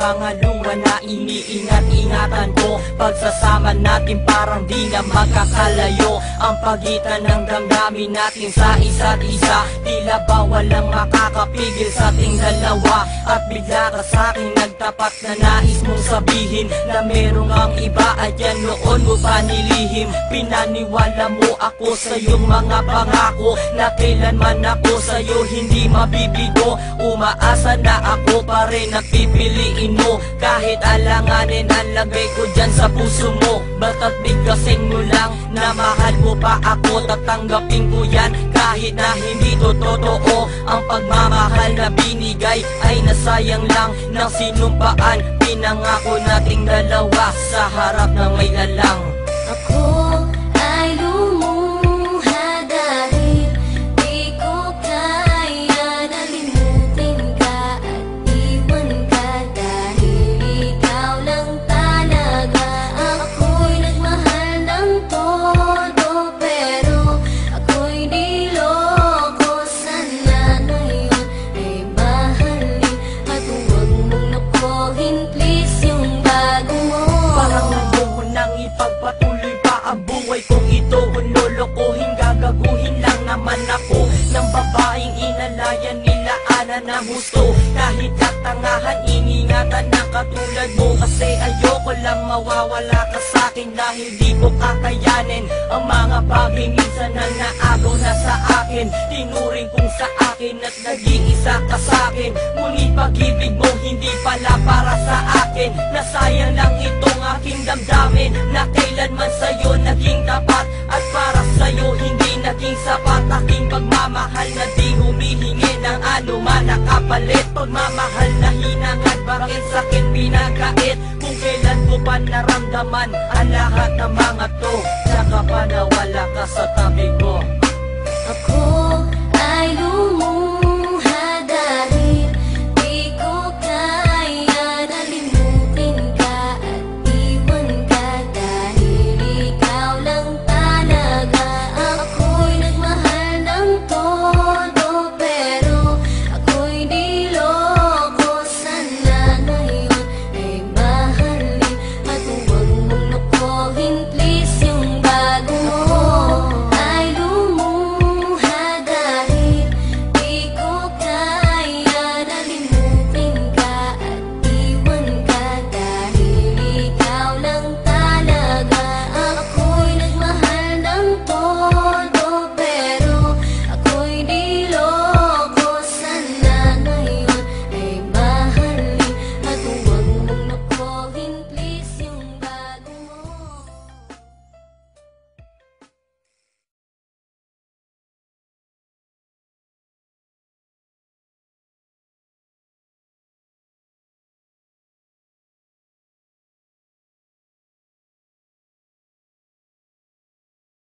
mga luha na iniingat-ingatan ko. Pagsasama natin parang di na magkakalayo ang pagitan ng damdamin natin sa isa't isa. Tila ba walang makakapigil sa ating dalawa. At bigla ka sa'kin nagtapat na nais mong sabihin na merong ang iba at yan noon mo pa nilihim. Pinaniwala mo ako sa iyong mga pangako na kailanman ako sa'yo hindi mabibigo. Umaasa na ako pa rin na pipiliin mo kahit alanganin ang lagay ko dyan sa puso mo. Bata't bigkasin mo lang na mahal mo pa ako, tatanggapin ko yan kahit na hindi to totoo. Ang pagmamahal na binigay ay nasayang lang ng sinumpaan. Pinangako nating dalawa sa harap ng may lalang. Ako ay lumuha dahil di ko kaya na limutin ka at iwan ka, dahil ikaw lang talaga. Ako'y nagmahal ng todo pero ako'y niloko. Sana ngayon ay mahalin at huwag mong nakuhin please yung bago mo. Parang ayoko nang ipagpatuloy pa ang buhay kong ito. Kung lolokohin, gagaguhin lang naman ako ng babaeng inalayan nila ana ng gusto. Kahit katangahan, iningatan na katulad mo. Kasi ayoko lang mawawala ka sa'kin dahil di ko kakayanin ang mga bagay minsan na naagaw na sa akin. Tinuring kong sa akin at nag-iisa ka sa'kin. Ngunit pag-ibig mo hindi pala para sa akin. Nasayang lang itong aking damdamin na kailanman sa'yo naging tapat. At para sa'yo hindi naging sapat aking pagmamahal na di humihingi ng anuman na kapalit. Pagmamahal na hinangad, bakit sakit pinagkait? Kung kailan ko pa naramdaman ang lahat ng mga to, saka pa nawala ka sa tabi ko.